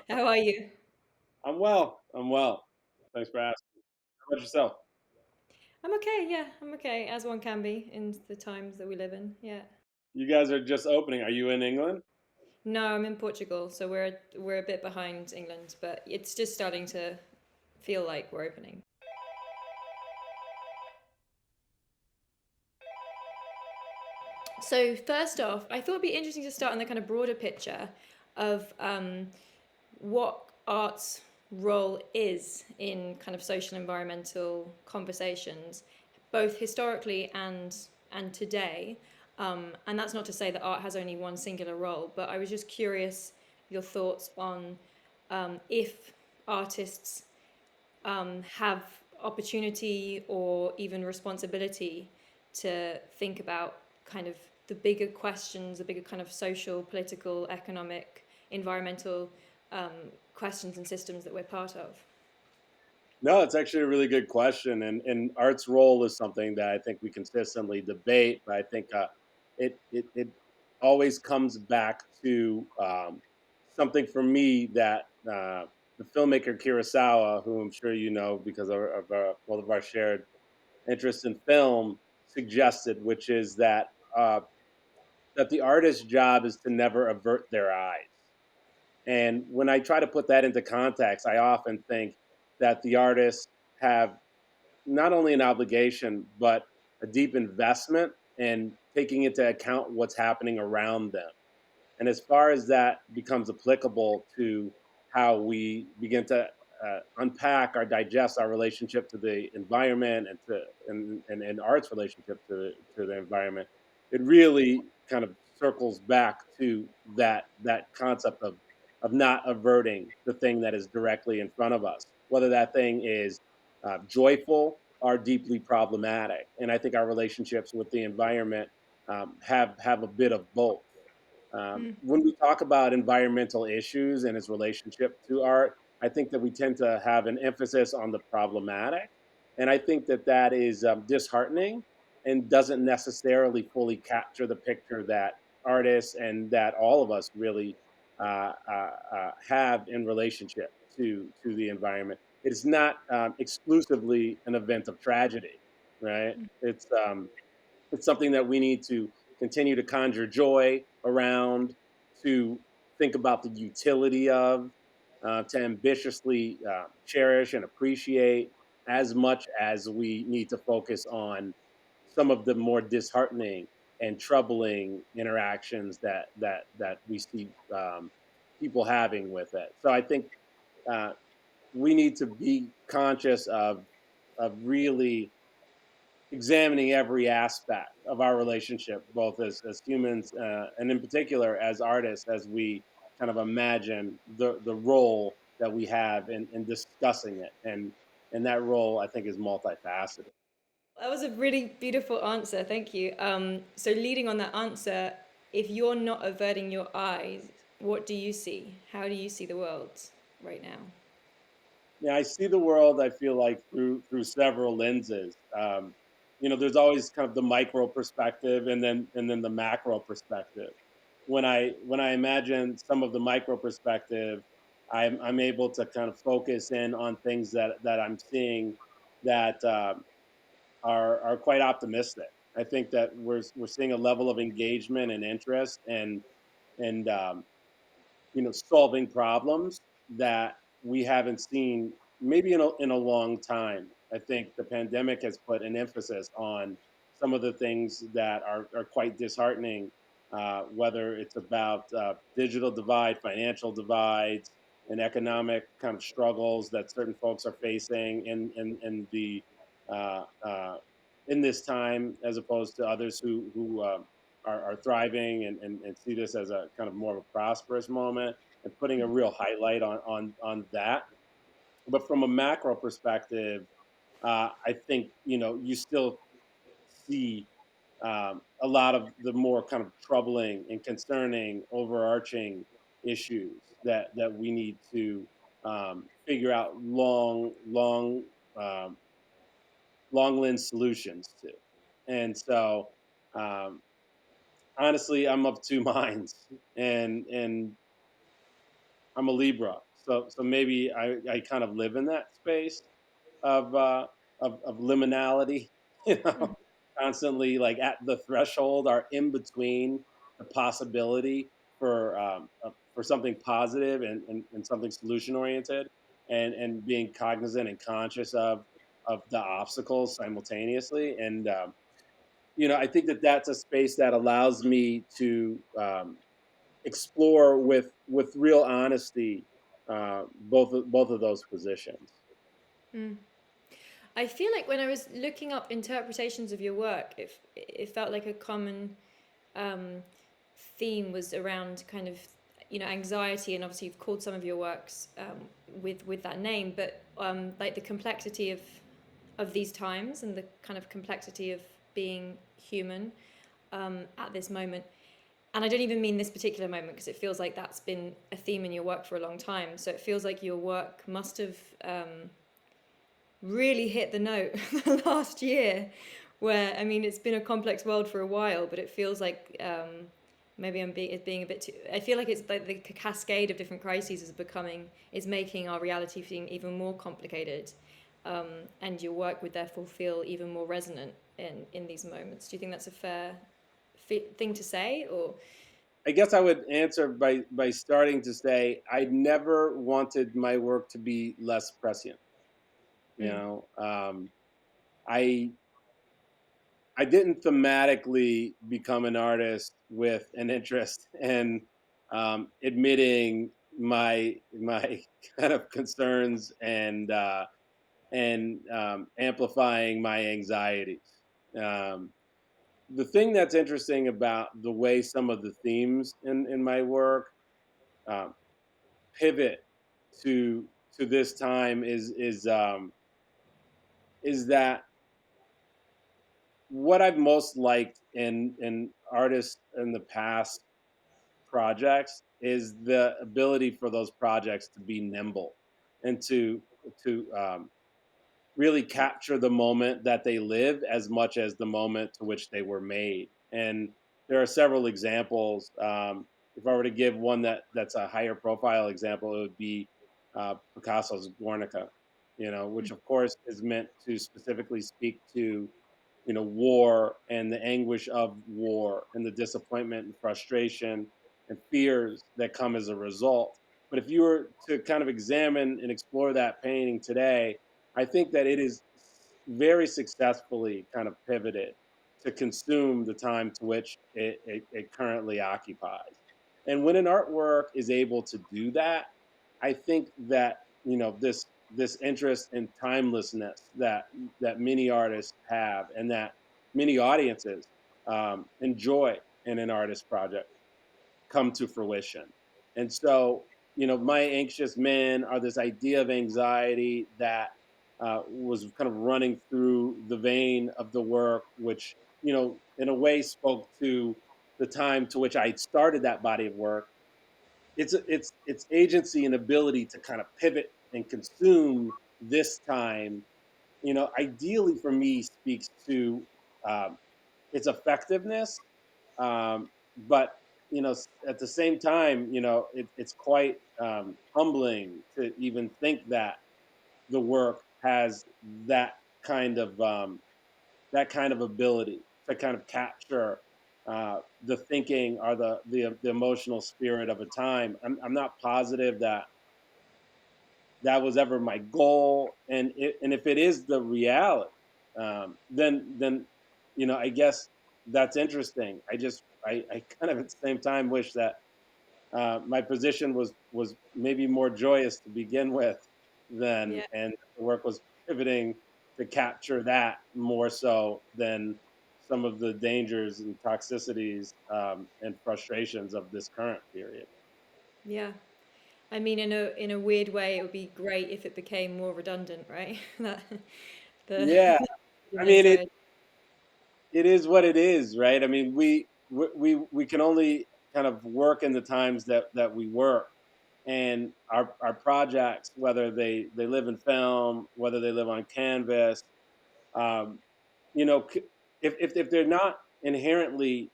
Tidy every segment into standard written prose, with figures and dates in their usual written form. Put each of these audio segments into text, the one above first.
How are you? I'm well. I'm well. Thanks for asking. How about yourself? I'm okay, yeah, I'm okay, as one can be in the times that we live in, yeah. You guys are just opening. Are you in England? No, I'm in Portugal, so we're a bit behind England, but it's just starting to feel like we're opening. So first off, I thought it'd be interesting to start on the kind of broader picture of what art's role is in kind of social environmental conversations, both historically and today. And that's not to say that art has only one singular role, but I was just curious your thoughts on if artists have opportunity or even responsibility to think about kind of the bigger questions, the bigger kind of social, political, economic, environmental um, questions and systems that we're part of. No, it's actually a really good question, and art's role is something that I think we consistently debate. But I think it always comes back to something for me that the filmmaker Kurosawa, who I'm sure you know because of both of our shared interest in film, suggested, which is that the artist's job is to never avert their eyes. And when I try to put that into context, I often think that the artists have not only an obligation, but a deep investment in taking into account what's happening around them. And as far as that becomes applicable to how we begin to unpack or digest our relationship to the environment and art's relationship to the environment, it really kind of circles back to that concept of not averting the thing that is directly in front of us, whether that thing is joyful or deeply problematic. And I think our relationships with the environment have a bit of both. Mm. When we talk about environmental issues and its relationship to art, I think that we tend to have an emphasis on the problematic. And I think that that is disheartening and doesn't necessarily fully capture the picture that artists and that all of us really have in relationship to the environment. It's not exclusively an event of tragedy, right? It's something that we need to continue to conjure joy around, to think about the utility of, to ambitiously cherish and appreciate, as much as we need to focus on some of the more disheartening and troubling interactions that we see people having with it. So I think uh, we need to be conscious of really examining every aspect of our relationship, both as humans and in particular as artists, as we kind of imagine the role that we have in discussing it. And that role, I think, is multifaceted. That was a really beautiful answer, thank you. So, leading on that answer, if you're not averting your eyes, what do you see? How do you see the world right now? Yeah, I see the world. I feel like through several lenses. There's always kind of the micro perspective, and then the macro perspective. When I imagine some of the micro perspective, I'm able to kind of focus in on things that I'm seeing that are quite optimistic. I think that we're seeing a level of engagement and interest and solving problems that we haven't seen maybe in a long time. I think the pandemic has put an emphasis on some of the things that are quite disheartening, whether it's about digital divide, financial divides, and economic kind of struggles that certain folks are facing uh, uh, in this time, as opposed to others who are thriving and see this as a kind of more of a prosperous moment, and putting a real highlight on that. But from a macro perspective, I think you still see a lot of the more kind of troubling and concerning overarching issues that we need to figure out um, long lens solutions to. And so, um, honestly, I'm of two minds, and I'm a Libra, so maybe I kind of live in that space of of liminality, you Mm. know, constantly like at the threshold or in between the possibility for something positive and something solution oriented, and being cognizant and conscious of the obstacles simultaneously. And I think that that's a space that allows me to explore with real honesty both of those positions. Mm. I feel like when I was looking up interpretations of your work, it felt like a common um, theme was around kind of anxiety, and obviously you've called some of your works with that name, but like the complexity of these times and the kind of complexity of being human at this moment. And I don't even mean this particular moment because it feels like that's been a theme in your work for a long time. So it feels like your work must have really hit the note last year, where I mean it's been a complex world for a while, but it feels like maybe being a bit too. I feel like it's like the cascade of different crises is making our reality seem even more complicated, and your work would therefore feel even more resonant in these moments. Do you think that's a fair thing to say, or? I guess I would answer by starting to say I never wanted my work to be less prescient. You Mm, know, I I didn't thematically become an artist with an interest in admitting my kind of concerns and amplifying my anxieties. Um, the thing that's interesting about the way some of the themes in my work um, pivot to this time is that what I've most liked in artists in the past projects is the ability for those projects to be nimble and to really capture the moment that they live as much as the moment to which they were made. And there are several examples. If I were to give one that's a higher profile example, it would be Picasso's Guernica, which of course is meant to specifically speak to war and the anguish of war and the disappointment and frustration and fears that come as a result. But if you were to kind of examine and explore that painting today, I think that it is very successfully kind of pivoted to consume the time to which it currently occupies. And when an artwork is able to do that, I think that this interest in timelessness that many artists have and that many audiences enjoy in an artist project come to fruition. And so, my anxious men are this idea of anxiety that was kind of running through the vein of the work, which, in a way spoke to the time to which I started that body of work. It's agency and ability to kind of pivot and consume this time, ideally for me speaks to um, its effectiveness, but at the same time, it's quite humbling to even think that the work has that kind of that kind of ability to kind of capture the thinking or the emotional spirit of a time. I'm not positive that that was ever my goal, and if it is the reality, then I guess that's interesting. I kind of at the same time wish that my position was maybe more joyous to begin with, than yeah. and the work was pivoting to capture that more so than some of the dangers and toxicities and frustrations of this current period. Yeah. I mean, in a weird way, it would be great if it became more redundant, right? That the Yeah, the I mean anxiety. it is what it is, right? I mean, we can only kind of work in the times that we work, and our projects, whether they live in film, whether they live on canvas, um, you know, if they're not inherently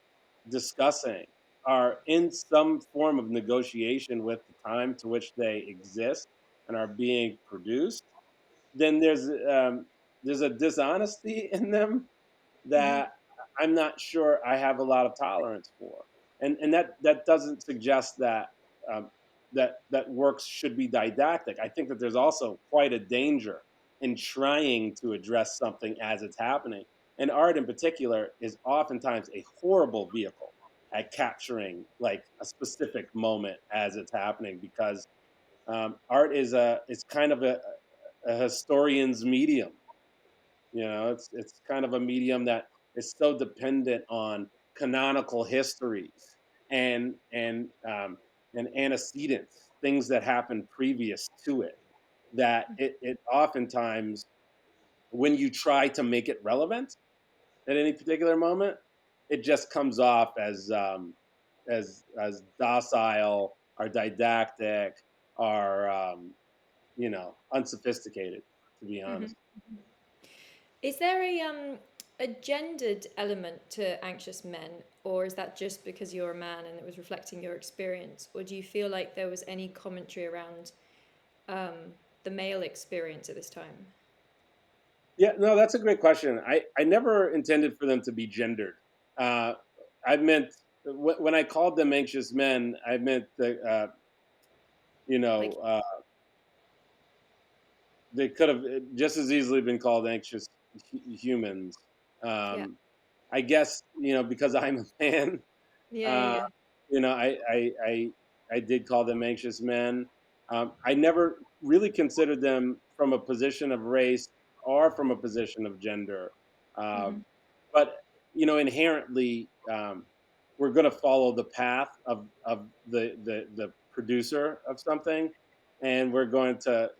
discussing are in some form of negotiation with the time to which they exist and are being produced, then there's a dishonesty in them Hmm. that I'm not sure I have a lot of tolerance for. And that doesn't suggest that that works should be didactic. I think that there's also quite a danger in trying to address something as it's happening. And art in particular is oftentimes a horrible vehicle at capturing like a specific moment as it's happening, because art is kind of a historian's medium. It's kind of a medium that is so dependent on canonical histories and antecedents, things that happened previous to it, that it oftentimes, when you try to make it relevant at any particular moment, it just comes off as docile or didactic or unsophisticated, to be Hmm. honest. Is there a gendered element to anxious men, or is that just because you're a man and it was reflecting your experience, or do you feel like there was any commentary around um, the male experience at this time? Yeah, no, that's a great question. I never intended for them to be gendered. Uh, I meant when I called them anxious men, I meant that you Like, know uh, they could have just as easily been called anxious humans. yeah, Um, I guess because I'm a man, yeah, yeah, uh, yeah. I did call them anxious men. I never really considered them from a position of race or from a position of gender. Uh, Hmm. but inherently, we're going to follow the path of the producer of something, and we're going to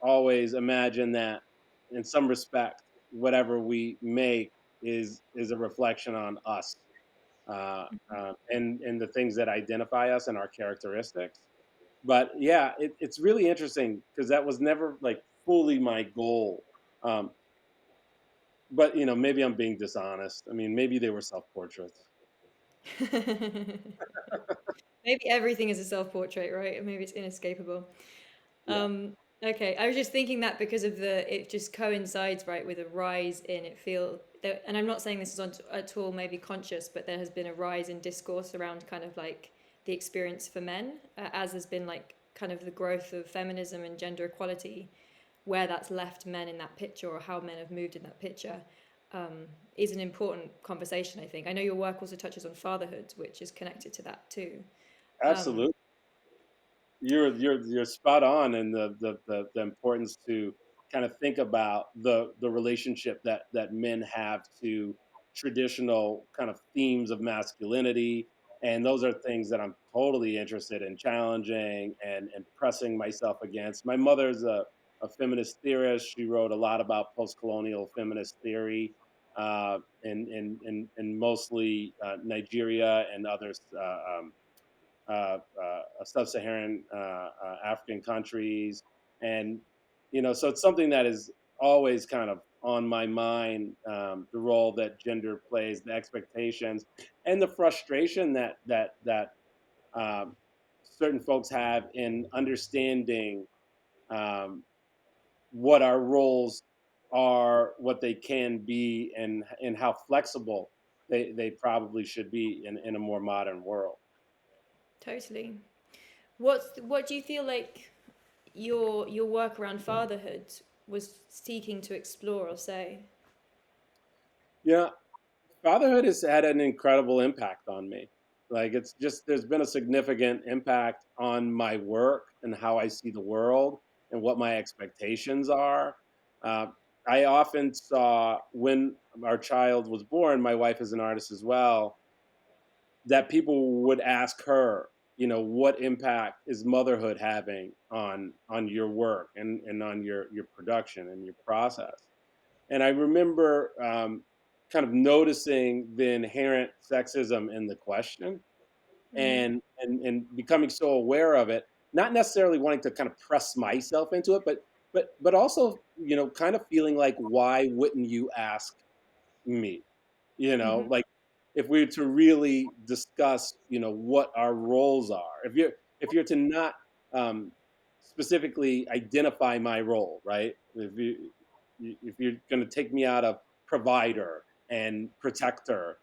always imagine that in some respect whatever we make is a reflection on us, and the things that identify us and our characteristics. But yeah, it's really interesting because that was never like fully my goal. um, but maybe I'm being dishonest. I mean, maybe they were self portraits. Maybe everything is a self-portrait, right? Maybe it's inescapable. Yeah, Okay, I was just thinking that because of it just coincides, right, with a rise in it feel that, and I'm not saying this is at all maybe conscious, but there has been a rise in discourse around kind of like the experience for men, as has been like kind of the growth of feminism and gender equality, where that's left men in that picture or how men have moved in that picture, is an important conversation, I think. I know your work also touches on fatherhood, which is connected to that too. Um, absolutely. You're spot on in the importance to kind of think about the relationship that men have to traditional kind of themes of masculinity, and those are things that I'm totally interested in challenging and pressing myself against. My mother's a feminist theorist. She wrote a lot about post-colonial feminist theory, in mostly Nigeria and others, sub-Saharan African countries, and so it's something that is always kind of on my mind. The role that gender plays, the expectations, and the frustration that um, certain folks have in understanding um, what our roles are, what they can be, and how flexible they probably should be in a more modern world. totally. What do you feel like your work around fatherhood was seeking to explore or say? Yeah, fatherhood has had an incredible impact on me. Like, it's just, there's been a significant impact on my work and how I see the world and what my expectations are. Uh, I often saw when our child was born, my wife is an artist as well, that people would ask her, what impact is motherhood having on your work and on your production and your process. And I remember kind of noticing the inherent sexism in the question, Mm-hmm. and becoming so aware of it, not necessarily wanting to kind of press myself into it, but also kind of feeling like, why wouldn't you ask me? Mm-hmm. Like, if we were to really discuss, what our roles are. If you're to not um, specifically identify my role, right? If you're going to take me out of provider and protector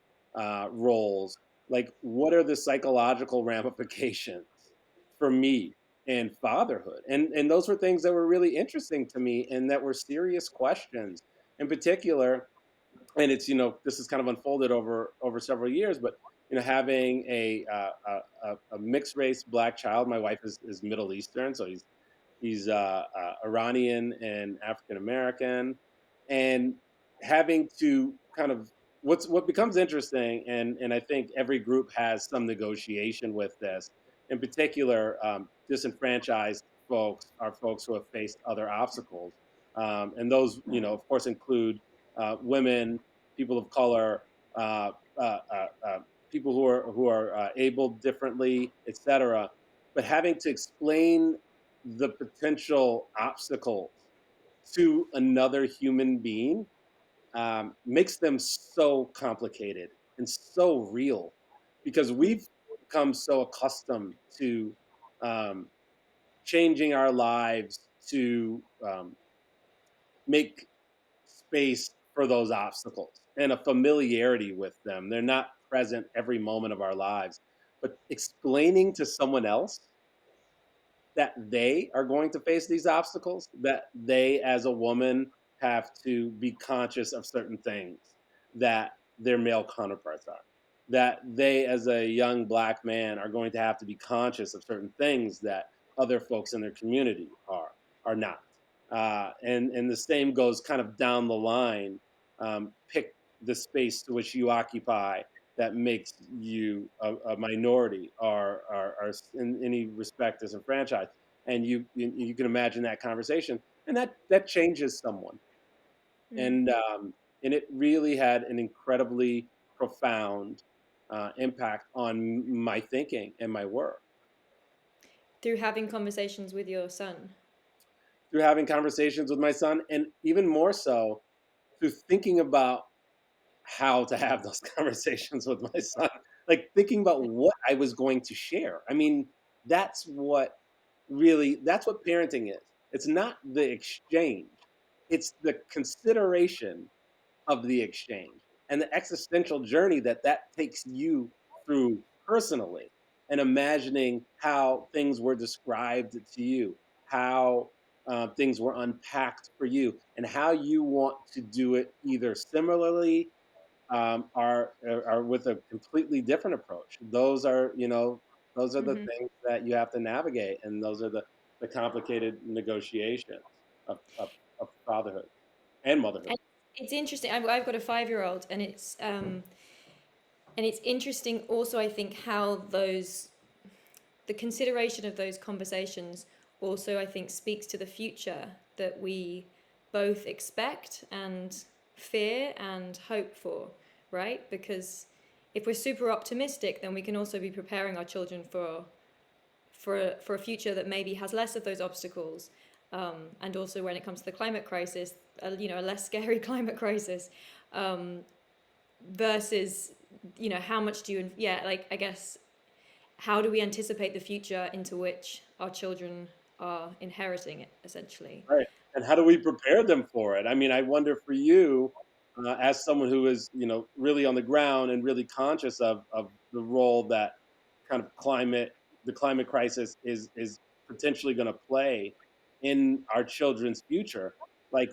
roles, like what are the psychological ramifications for me and fatherhood? And those were things that were really interesting to me and that were serious questions. In particular, and it's this is kind of unfolded over several years, but having a mixed race black child. My wife is Middle Eastern, so he's Iranian and African American, and having to kind of what becomes interesting, and I think every group has some negotiation with this. In particular, disenfranchised folks are folks who have faced other obstacles, and those of course include women, people of color, uh, uh, uh, uh, people who are able differently, etc. But having to explain the potential obstacles to another human being makes them so complicated and so real because we've become so accustomed to um, changing our lives to make space for those obstacles and a familiarity with them. They're not present every moment of our lives, but explaining to someone else that they are going to face these obstacles, that they, as a woman, have to be conscious of certain things that their male counterparts are, that they, as a young black man, are going to have to be conscious of certain things that other folks in their community are not. And the same goes kind of down the line. Pick the space to which you occupy that makes you a minority or in any respect disenfranchised. And you can imagine that conversation, and that changes someone. Mm. And it really had an incredibly profound impact on my thinking and my work. Through having conversations with your son. Through having conversations with my son, and even more so through thinking about how to have those conversations with my son, like thinking about what I was going to share. I mean, that's what that's what parenting is. It's not the exchange, it's the consideration of the exchange and the existential journey that takes you through personally, and imagining how things were described to you, how things were unpacked for you, and how you want to do it either similarly are with a completely different approach. Those are the Hmm. things that you have to navigate, and those are the complicated negotiations of fatherhood and motherhood. And it's interesting. I've got a 5-year-old, and it's interesting also. I think how the consideration of those conversations also I think speaks to the future that we both expect and fear and hope for, right? Because if we're super optimistic, then we can also be preparing our children for a future that maybe has less of those obstacles. And also when it comes to the climate crisis, a less scary climate crisis, um, versus, how much do you, yeah, like, I guess, how do we anticipate the future into which our children are inheriting it, essentially? Right. And how do we prepare them for it? I mean, I wonder for you, as someone who is, really on the ground and really conscious of the role that kind of the climate crisis is potentially going to play in our children's future. Like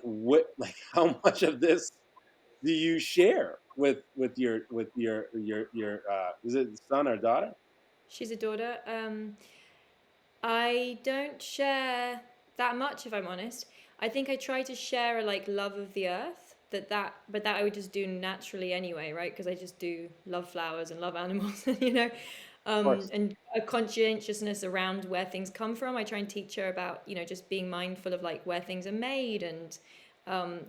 like how much of this do you share with your is it son or daughter? She's a daughter. I don't share that much, if I'm honest. I think I try to share a like love of the earth, but that I would just do naturally anyway, right? Because I just do love flowers and love animals, Of course. and a conscientiousness around where things come from. I try and teach her about, just being mindful of like where things are made, and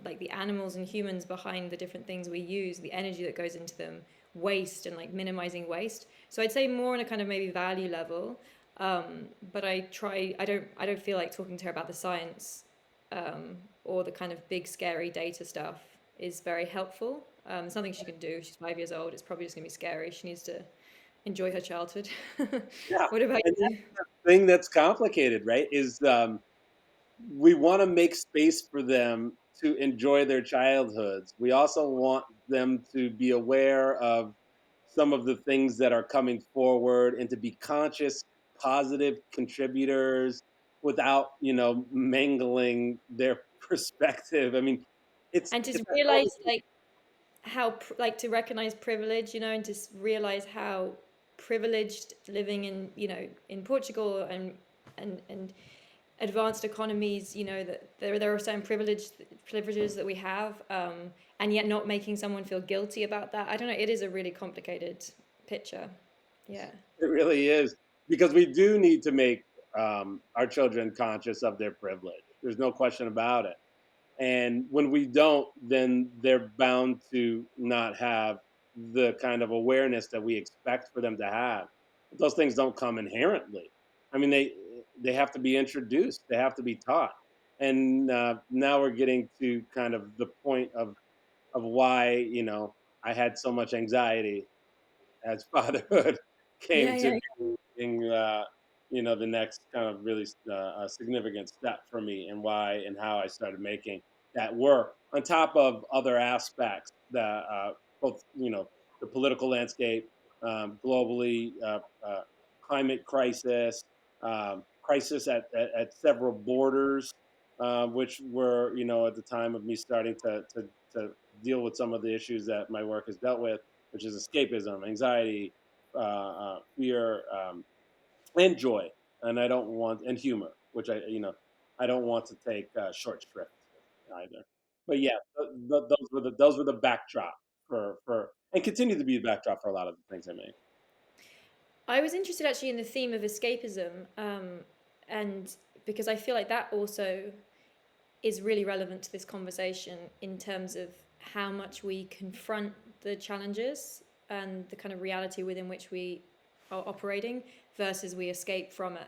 like the animals and humans behind the different things we use, the energy that goes into them, waste, and like minimizing waste. So I'd say more on a kind of maybe value level. But I try. I don't feel like talking to her about the science, or the kind of big scary data stuff is very helpful. There's nothing she can do. She's 5 years old. It's probably just gonna be scary. She needs to enjoy her childhood. Yeah, What about and you? that's the thing that's complicated, right? Is we want to make space for them to enjoy their childhoods. We also want them to be aware of some of the things that are coming forward and to be conscious, positive contributors without, mangling their perspective. I mean, And it's to a realize healthy. like like to recognize privilege, and to realize how privileged living in, in Portugal and advanced economies, that there are certain privileges that we have, and yet not making someone feel guilty about that. I don't know. It is a really complicated picture. Yeah. It really is, because we do need to make our children conscious of their privilege. There's no question about it. And when we don't, then they're bound to not have the kind of awareness that we expect for them to have. Those things don't come inherently. I mean, they have to be introduced. They have to be taught. And now we're getting to kind of the point of why I had so much anxiety as fatherhood Yeah, came yeah. to being, the next kind of really a significant step for me, and why and how I started making that work on top of other aspects that both, the political landscape globally, climate crisis, crisis at several borders, which were, at the time of me starting to deal with some of the issues that my work has dealt with, which is escapism, anxiety, fear, and joy. And I don't want, and humor, which I don't want to take short shrift either. But yeah, those were the backdrop for and continue to be the backdrop for a lot of the things I make. I was interested actually in the theme of escapism, and because I feel like that also is really relevant to this conversation in terms of how much we confront the challenges and the kind of reality within which we are operating versus we escape from it.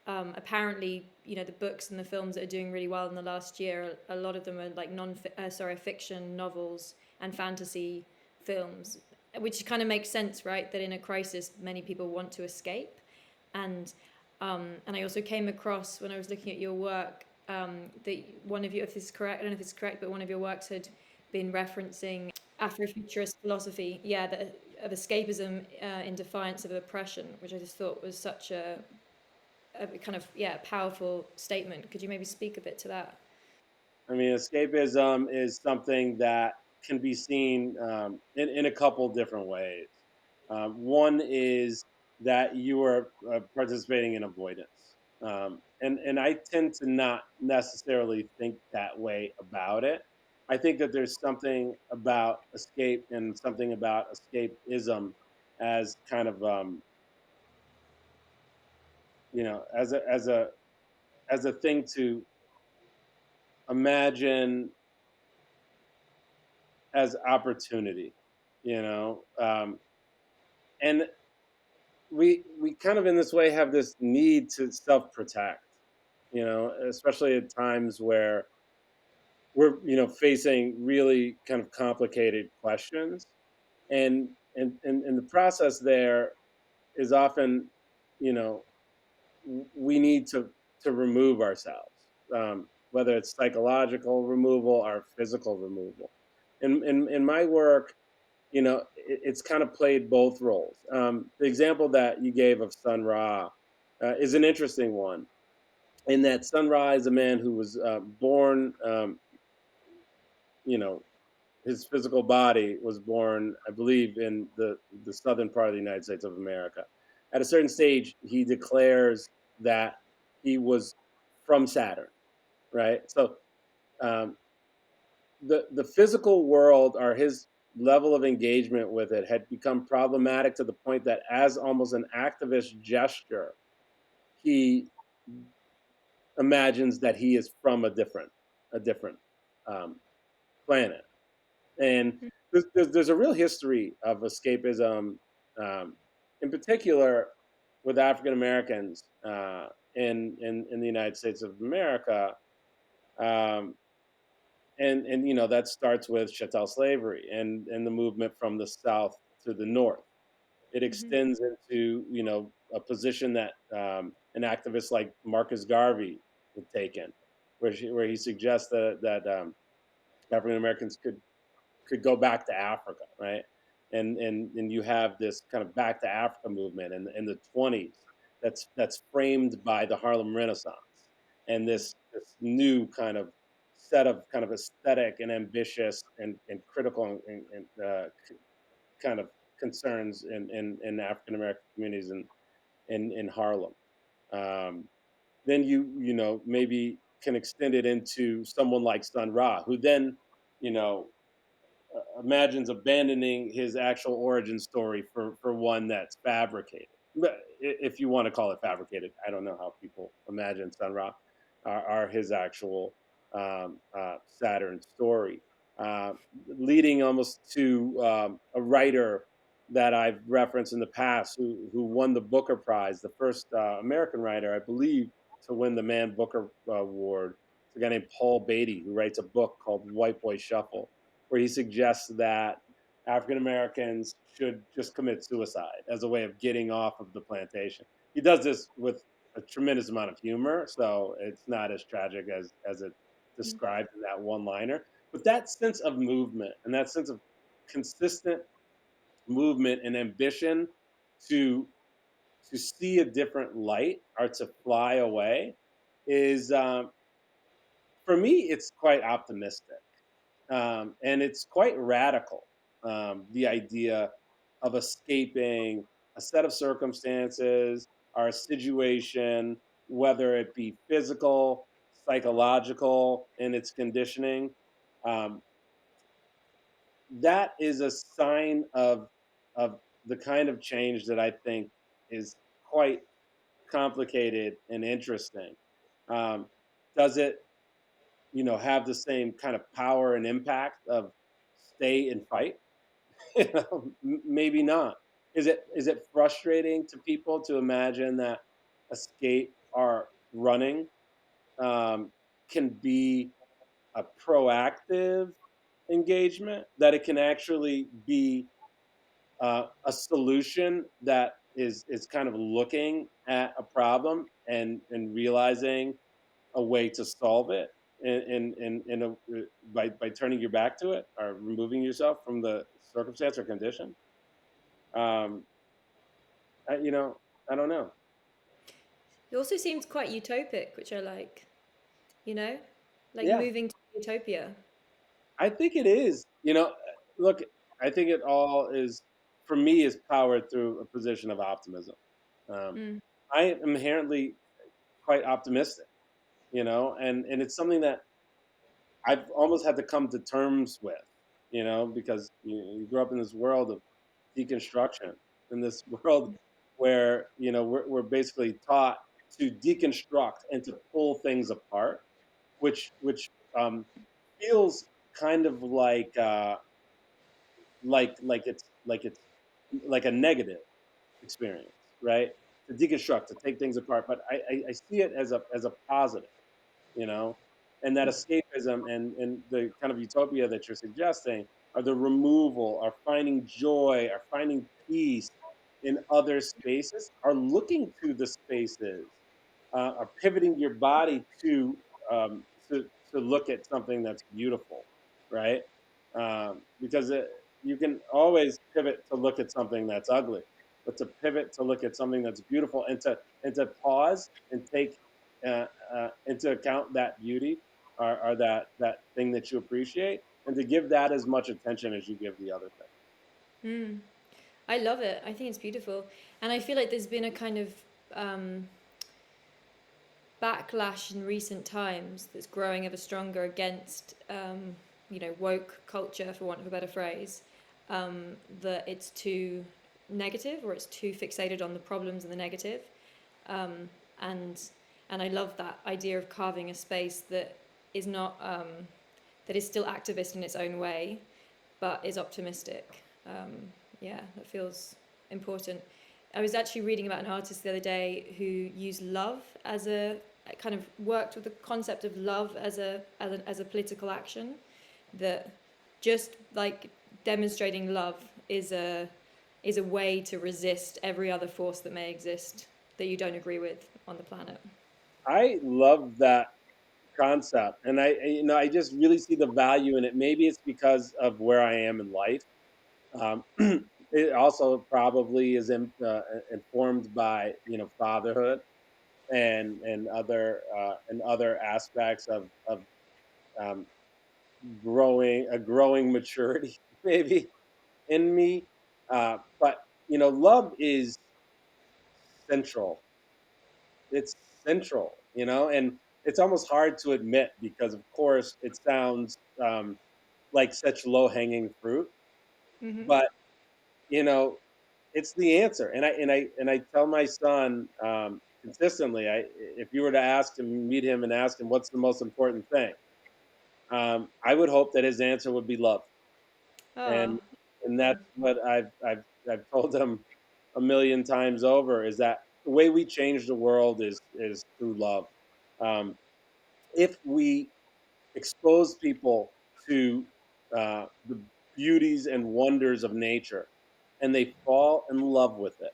Apparently, the books and the films that are doing really well in the last year, a lot of them are like fiction novels and fantasy films, which kind of makes sense, right? That in a crisis, many people want to escape, and and I also came across when I was looking at your work, that one of you, if this is correct, I don't know if it's correct, but one of your works had been referencing Afrofuturist philosophy, yeah, of escapism in defiance of oppression, which I just thought was such a kind of, yeah, powerful statement. Could you maybe speak a bit to that? I mean, escapism is something that can be seen in a couple different ways. One is that you are participating in avoidance. And I tend to not necessarily think that way about it. I think that there's something about escape and something about escapism as kind of, as a thing to imagine as opportunity, you know. And we kind of in this way have this need to self protect, especially at times where we're facing really kind of complicated questions, and the process there is often, you know we need to remove ourselves, whether it's psychological removal or physical removal. In my work, it's kind of played both roles. The example that you gave of Sun Ra is an interesting one, in that Sun Ra is a man who was born, you know, his physical body was born, I believe, in the southern part of the United States of America. At a certain stage, he declares that he was from Saturn, right? So um, the physical world, or his level of engagement with it, had become problematic to the point that, as almost an activist gesture, he imagines that he is from a different um, planet. And there's a real history of escapism, um, in particular with African Americans in the United States of America, um, and that starts with chattel slavery and the movement from the south to the north. It Hmm. extends into a position that an activist like Marcus Garvey had taken, where he suggests that African Americans could go back to Africa, right? And you have this kind of back to Africa movement in the 20s that's framed by the Harlem Renaissance and this new kind of set of kind of aesthetic and ambitious and critical and kind of concerns in African American communities in Harlem. Um, then maybe can extend it into someone like Sun Ra, who then you know imagines abandoning his actual origin story for one that's fabricated. But if you want to call it fabricated, I don't know how people imagine Sun Ra are his actual Saturn story, uh, leading almost to a writer that I've referenced in the past who won the Booker Prize, the first American writer, I believe, to win the Man Booker Award. It's a guy named Paul Beatty who writes a book called White Boy Shuffle, where he suggests that African Americans should just commit suicide as a way of getting off of the plantation. He does this with a tremendous amount of humor, so it's not as tragic as it described in that one liner. But that sense of movement and that sense of consistent movement and ambition to to see a different light or to fly away is for me it's quite optimistic, and it's quite radical. The idea of escaping a set of circumstances or a situation, whether it be physical, psychological, in its conditioning, um, that is a sign of the kind of change that I think is quite complicated and interesting. Um, does it have the same kind of power and impact of stay and fight? Maybe not. Is it frustrating to people to imagine that escape or running um, can be a proactive engagement? That it can actually be a solution that is kind of looking at a problem and realizing a way to solve it in by turning your back to it or removing yourself from the circumstance or condition. Um, I, you know, I don't know. It also seems quite utopic, which I like, you know, like Yeah, moving to utopia. I think it is. Look, I think it all is for me is powered through a position of optimism. Um, Mm. I am inherently quite optimistic, and it's something that I've almost had to come to terms with, because you grow up in this world of deconstruction, in this world where we're basically taught to deconstruct and to pull things apart, which feels kind of like it's like a negative experience, right? To deconstruct, to take things apart, but I see it as a positive, you know, and that escapism and the kind of utopia that you're suggesting are the removal, are finding joy, are finding peace in other spaces, are looking to the spaces, are pivoting your body um, to to look at something that's beautiful, right? Because you can always pivot to look at something that's ugly, but to pivot to look at something that's beautiful and to pause and take into account that beauty or that thing that you appreciate, and to give that as much attention as you give the other thing. Mm. I love it. I think it's beautiful. And I feel like there's been a kind of um, backlash in recent times that's growing ever stronger against, woke culture, for want of a better phrase, that it's too negative or it's too fixated on the problems and the negative. Um, and and I love that idea of carving a space that is not that is still activist in its own way, but is optimistic. Yeah, that feels important. I was actually reading about an artist the other day who used love as a kind of worked with the concept of love as a political action, that just like demonstrating love is a way to resist every other force that may exist that you don't agree with on the planet. I love that concept, and I just really see the value in it. Maybe it's because of where I am in life. Um, it also probably is informed by fatherhood and other aspects of um, growing maturity maybe in me. But love is central. It's central, and it's almost hard to admit because, of course, it sounds like such low hanging fruit. Mm-hmm. But you know, it's the answer. And I tell my son consistently, if you were to meet him and ask him what's the most important thing, I would hope that his answer would be love. Oh, And okay. that's what I've told him a million times over, is that the way we change the world is through love. Um, if we expose people to the beauties and wonders of nature, and they fall in love with it,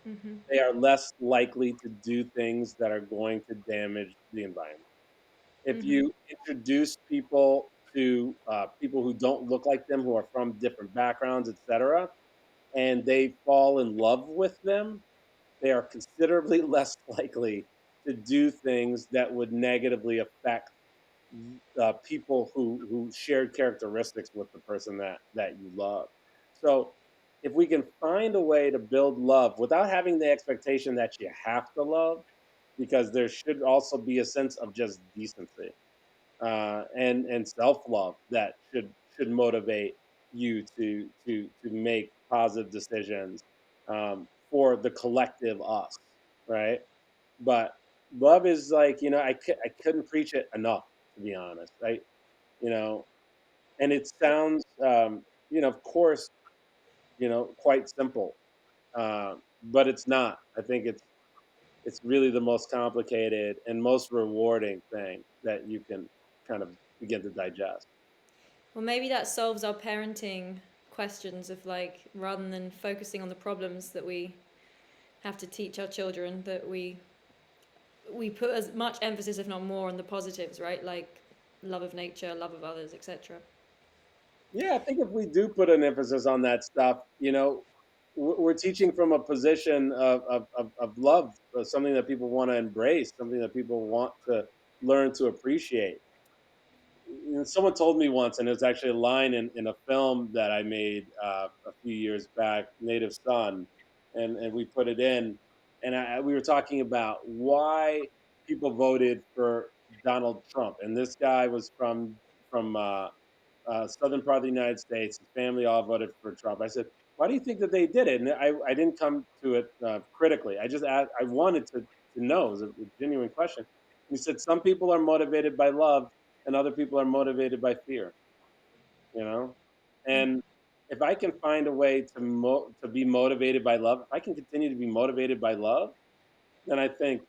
Mm-hmm. they are less likely to do things that are going to damage the environment. If Mm-hmm. you introduce people to people who don't look like them, who are from different backgrounds, etc., and they fall in love with them, they are considerably less likely to do things that would negatively affect people who shared characteristics with the person that you love. So if we can find a way to build love without having the expectation that you have to love, because there should also be a sense of just decency and self love that should motivate you to make positive decisions for the collective us, right? But love is like, I couldn't preach it enough, to be honest. You know, and it sounds, of course, quite simple, but it's not. I think it's really the most complicated and most rewarding thing that you can kind of begin to digest. Well, maybe that solves our parenting questions of like, rather than focusing on the problems that we have to teach our children, that we put as much emphasis, if not more, on the positives, right? Like love of nature, love of others, etc. Yeah, I think if we do put an emphasis on that stuff, we're teaching from a position of love, something that people want to embrace, something that people want to learn to appreciate. Someone told me once, and it was actually a line in a film that I made a few years back, Native Son, and we put it in, and we were talking about why people voted for Donald Trump, and this guy was from southern part of the United States. His family all voted for Trump. I said, why do you think that they did it? And I didn't come to it critically. I just asked, I wanted to know. It was a genuine question. He said, some people are motivated by love and other people are motivated by fear, you know? And if I can find a way to be motivated by love, if I can continue to be motivated by love, then I think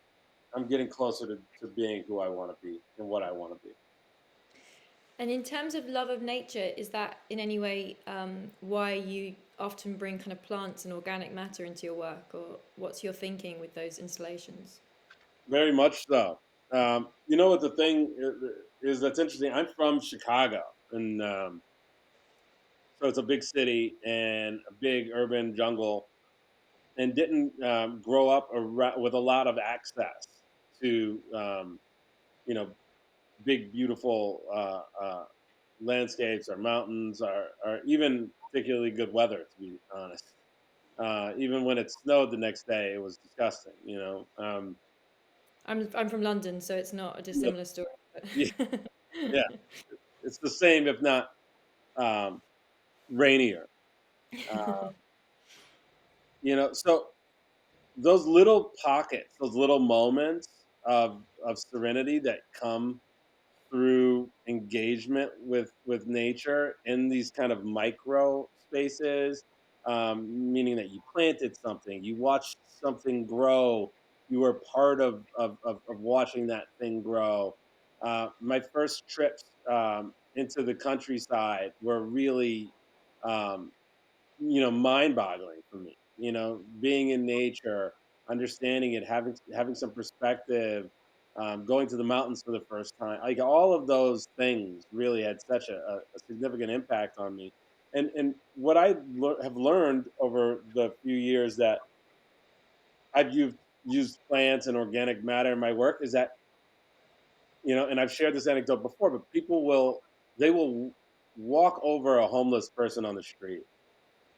I'm getting closer to being who I want to be and what I want to be. And in terms of love of nature, is that in any way why you often bring kind of plants and organic matter into your work, or what's your thinking with those installations? Very much so. You know what the thing is that's interesting? I'm from Chicago, and so it's a big city and a big urban jungle, and didn't grow up with a lot of access to you know big beautiful landscapes or mountains or even particularly good weather. To be honest, even when it snowed the next day, it was disgusting. I'm from London, so it's not a Yeah, dissimilar story. yeah, But yeah. It's the same, if not um, rainier. Uh, so those little pockets, those little moments of serenity that come through engagement with nature in these kind of micro spaces, meaning that you planted something, you watched something grow, you were part of watching that thing grow. My first trips into the countryside were really, um, mind-boggling for me. Being in nature, understanding it, having some perspective, going to the mountains for the first time, like all of those things really had such a significant impact on me. And what have learned over the few years that I've used plants and organic matter in my work is that, and I've shared this anecdote before, but they will walk over a homeless person on the street,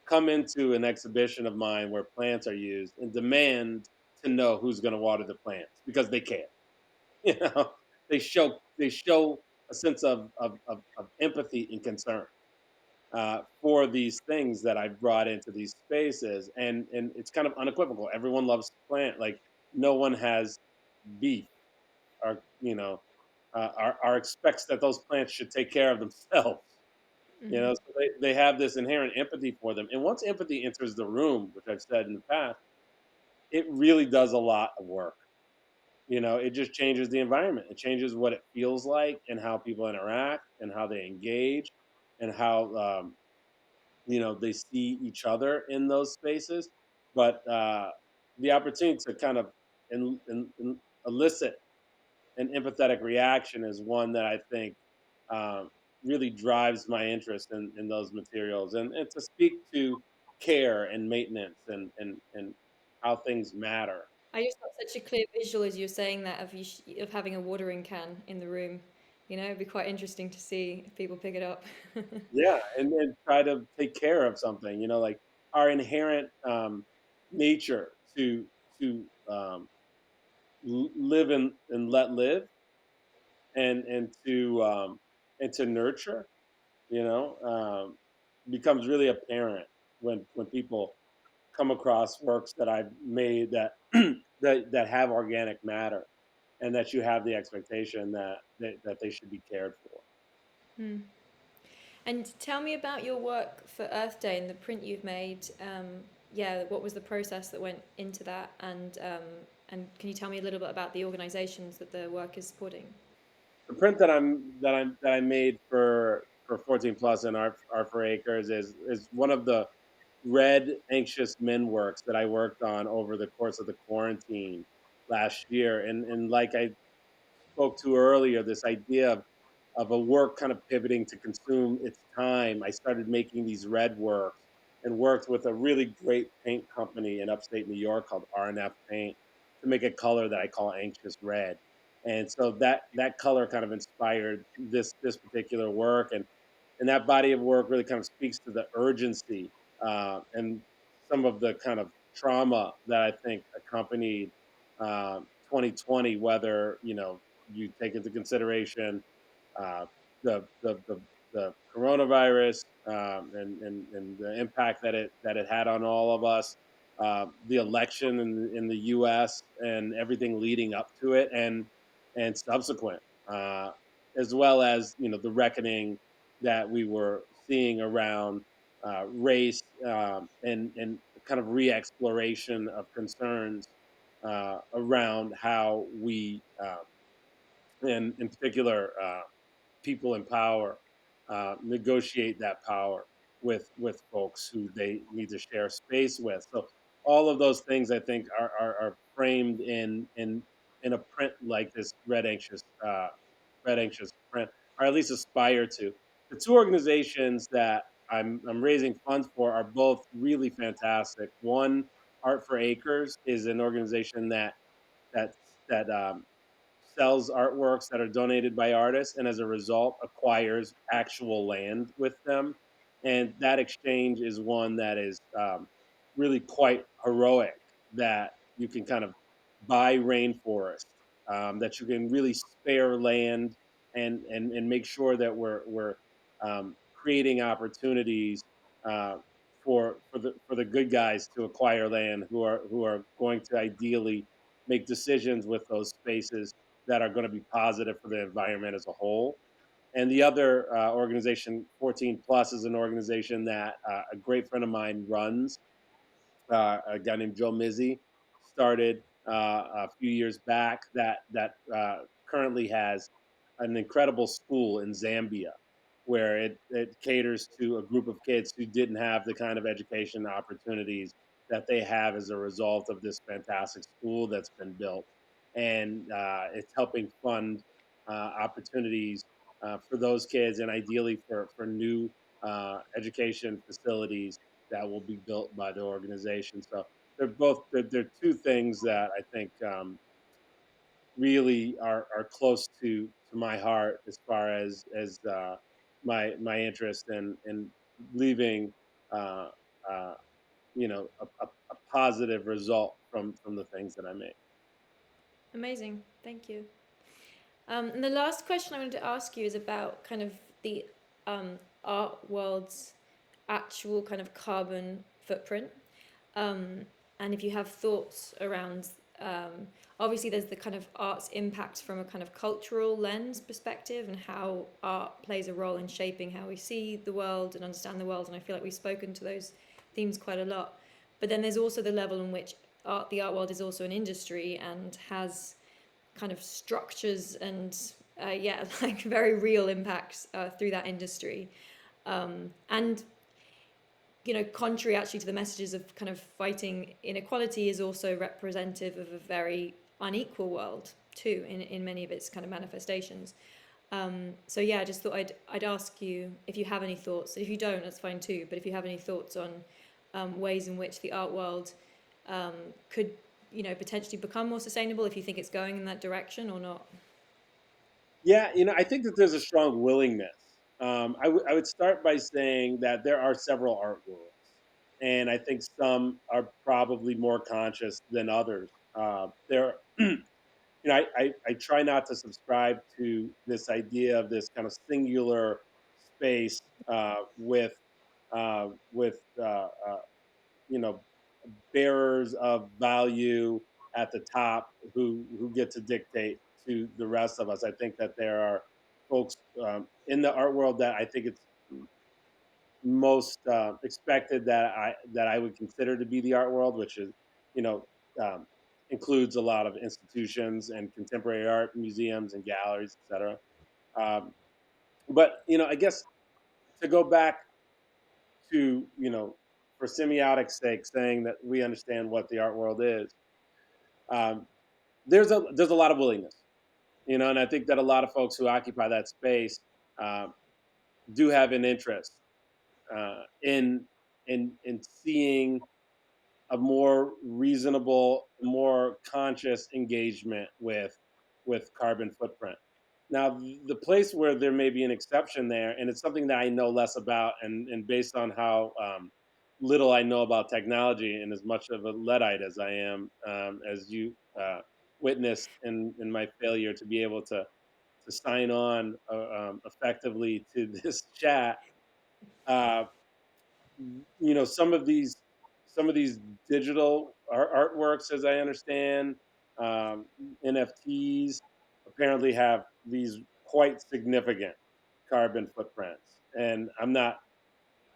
come into an exhibition of mine where plants are used, and demand to know who's going to water the plants because they care. You know, they show a sense of empathy and concern for these things that I've brought into these spaces, and it's kind of unequivocal. Everyone loves to plant. Like no one has beef or are expects that those plants should take care of themselves. Hmm. So they have this inherent empathy for them. And once empathy enters the room, which I've said in the past, it really does a lot of work. It just changes the environment. It changes what it feels like and how people interact and how they engage and how they see each other in those spaces. But the opportunity to kind of elicit an empathetic reaction is one that I think um, really drives my interest in those materials, and to speak to care and maintenance and how things matter. I just got such a clear visual as you were saying that of of having a watering can in the room. It'd be quite interesting to see if people pick it up. Yeah, and then try to take care of something. Like our inherent nature to live and let live, and to nurture. You know, becomes really apparent when people come across works that I've made that that have organic matter, and that you have the expectation that they should be cared for. Hmm. And tell me about your work for Earth Day and the print you've made. Yeah, what was the process that went into that? And can you tell me a little bit about the organisations that the work is supporting? The print that I made for 14 plus and art for acres is one of the red anxious men works that I worked on over the course of the quarantine last year, and like I spoke to earlier, this idea of a work kind of pivoting to consume its time. I started making these red works and worked with a really great paint company in upstate New York called R&F Paint to make a color that I call anxious red. And so that color kind of inspired this particular work, and that body of work really kind of speaks to the urgency and some of the kind of trauma that I think accompanied 2020, whether you take into consideration uh, the coronavirus, and the impact that it had on all of us, the election in the U.S. and everything leading up to it, and subsequent, uh, as well as the reckoning that we were seeing around race, and kind of re-exploration of concerns around how we, and in particular, people in power negotiate that power with folks who they need to share space with. So all of those things, I think, are framed in a print like this red anxious print, or at least aspire to. The two organizations that I'm raising funds for are both really fantastic. One, Art for Acres, is an organization that that sells artworks that are donated by artists, and as a result acquires actual land with them. And that exchange is one that is really quite heroic, that you can kind of buy rainforest, that you can really spare land, and make sure that we're creating opportunities uh, for the good guys to acquire land, who are going to ideally make decisions with those spaces that are going to be positive for the environment as a whole. And the other organization, 14 Plus, is an organization that a great friend of mine runs. A guy named Joe Mizzi started a few years back. That currently has an incredible school in Zambia, where it caters to a group of kids who didn't have the kind of education opportunities that they have as a result of this fantastic school that's been built. And it's helping fund opportunities for those kids, and ideally for new education facilities that will be built by the organization. So they're two things that I think really are close to my heart as far as my interest in leaving uh, uh, a positive result from the things that I make. Amazing. Thank you. And the last question I wanted to ask you is about kind of the art world's actual kind of carbon footprint. And if you have thoughts around, obviously, there's the kind of art's impact from a kind of cultural lens perspective and how art plays a role in shaping how we see the world and understand the world. And I feel like we've spoken to those themes quite a lot. But then there's also the level in which the art world is also an industry and has kind of structures and yeah, like very real impacts through that industry. And contrary actually to the messages of kind of fighting inequality, is also representative of a very unequal world too, in many of its kind of manifestations. So yeah, I just thought I'd ask you if you have any thoughts. If you don't, that's fine too. But if you have any thoughts on ways in which the art world could potentially become more sustainable, if you think it's going in that direction or not. Yeah, I think that there's a strong willingness. I would start by saying that there are several art worlds, and I think some are probably more conscious than others. There, I try not to subscribe to this idea of this kind of singular space with you know bearers of value at the top who get to dictate to the rest of us. I think that there are folks in the art world that I think it's most expected that I would consider to be the art world, which is you know um, includes a lot of institutions and contemporary art museums and galleries, etc. Um, but I guess to go back to for semiotics sake, saying that we understand what the art world is. Um, there's a lot of willingness, and I think that a lot of folks who occupy that space um, do have an interest in seeing a more reasonable, more conscious engagement with carbon footprint. Now, the place where there may be an exception there, and it's something that I know less about, and based on how little I know about technology, and as much of a Luddite as I am, as you witnessed in my failure to be able to sign on effectively to this chat. Uh, some of these digital artworks, as I understand, um, NFTs apparently have these quite significant carbon footprints, and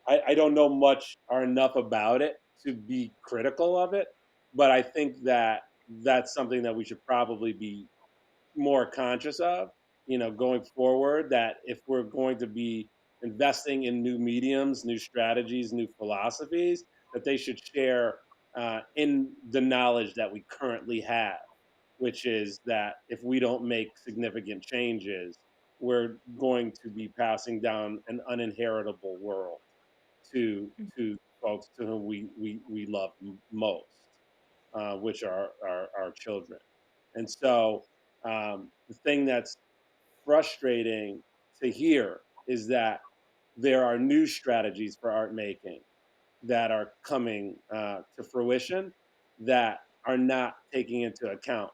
I don't know much or enough about it to be critical of it, but I think that that's something that we should probably be more conscious of, going forward, that if we're going to be investing in new mediums, new strategies, new philosophies, that they should share in the knowledge that we currently have, which is that if we don't make significant changes, we're going to be passing down an uninheritable world to folks to whom we love most, which are our children. And so the thing that's frustrating to hear is that there are new strategies for art making that are coming to fruition that are not taking into account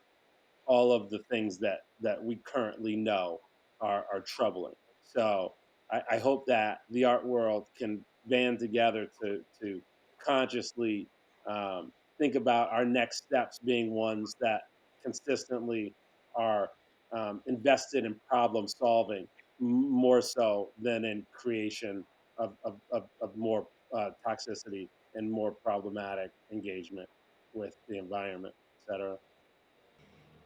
all of the things that we currently know are troubling. So I hope that the art world can band together to consciously think about our next steps being ones that consistently are invested in problem solving more so than in creation of more toxicity and more problematic engagement with the environment, etc.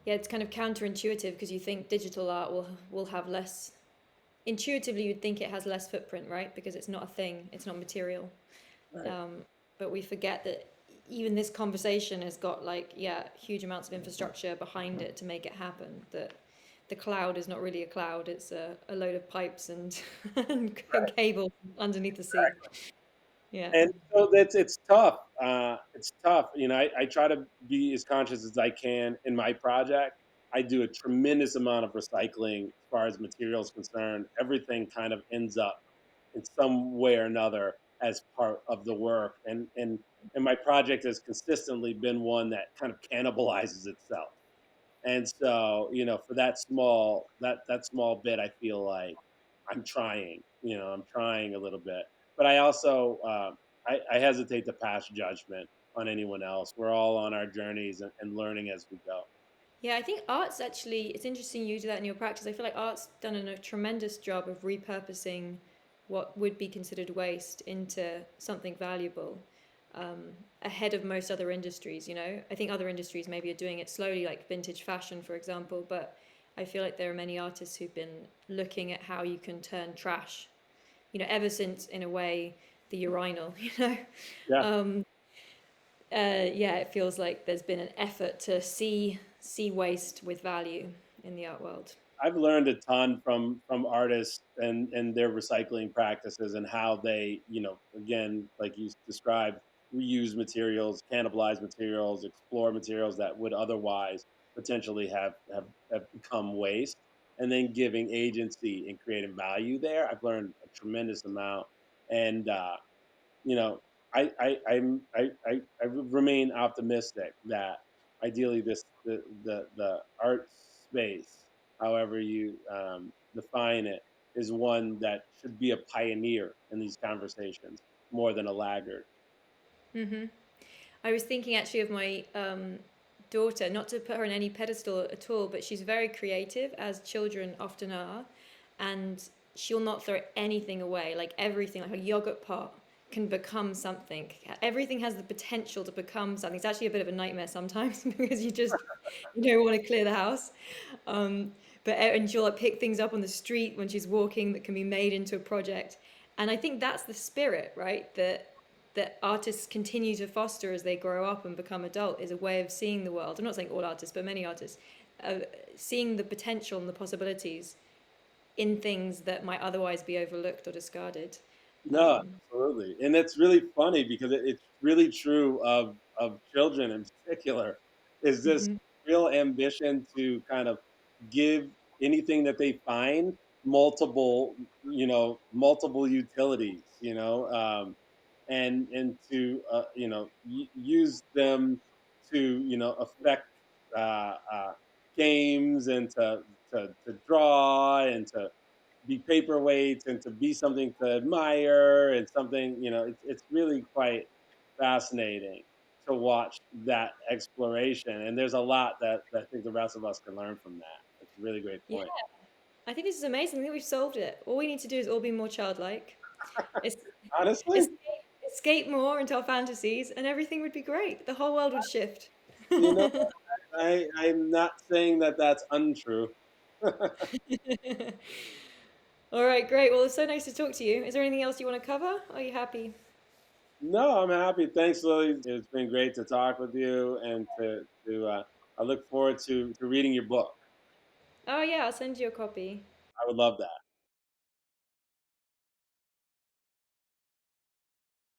Yeah, it's kind of counterintuitive because you think digital art will have less intuitively you'd think it has less footprint, right? Because it's not a thing, it's not material. Right. Um, but we forget that even this conversation has got like, yeah, huge amounts of infrastructure behind it to make it happen. That the cloud is not really a cloud, it's a load of pipes and, and cables underneath the sea. Yeah. And so it's tough. It's tough. I try to be as conscious as I can in my project. I do a tremendous amount of recycling as far as materials concerned. Everything kind of ends up in some way or another as part of the work, and my project has consistently been one that kind of cannibalizes itself. And so, for that small bit, I feel like I'm trying. I'm trying a little bit, but I also I hesitate to pass judgment on anyone else. We're all on our journeys and learning as we go. Yeah, I think art's actually, it's interesting you do that in your practice. I feel like art's done a tremendous job of repurposing what would be considered waste into something valuable, ahead of most other industries, you know? I think other industries maybe are doing it slowly, like vintage fashion, for example, but I feel like there are many artists who've been looking at how you can turn trash, ever since, in a way, the urinal, Yeah. Um, yeah, it feels like there's been an effort to see waste with value in the art world. I've learned a ton from artists and their recycling practices and how they, again, like you described, reuse materials, cannibalize materials, explore materials that would otherwise potentially have become waste, and then giving agency and creating value there. I've learned a tremendous amount, and you know, I remain optimistic that ideally the art space, however you define it, is one that should be a pioneer in these conversations more than a laggard. Hmm. I was thinking actually of my daughter, not to put her on any pedestal at all, but she's very creative, as children often are, and she'll not throw anything away. Like everything, like a yogurt pot can become something. Everything has the potential to become something. It's actually a bit of a nightmare sometimes because you don't want to clear the house. Um, and she'll like pick things up on the street when she's walking that can be made into a project. And I think that's the spirit, right? That artists continue to foster as they grow up and become adult is a way of seeing the world. I'm not saying all artists, but many artists, seeing the potential and the possibilities in things that might otherwise be overlooked or discarded. No, Um, absolutely, and it's really funny because it's really true of children in particular. Is this mhm. real ambition to kind of give anything that they find multiple utilities, and to use them to affect games and to draw and to be paperweights and to be something to admire and something, it's really quite fascinating to watch that exploration. And there's a lot that I think the rest of us can learn from that. It's a really great Yeah, point. I think this is amazing. I think we've solved it. All we need to do is all be more childlike, es- Honestly, escape, escape more into our fantasies, and everything would be great. The whole world would shift. you know, I'm not saying that that's untrue. All right, great. Well, it's so nice to talk to you. Is there anything else you want to cover? Are you happy? No, I'm happy. Thanks, Lily. It's been great to talk with you and to I look forward to reading your book. Oh, yeah, I'll send you a copy. I would love that.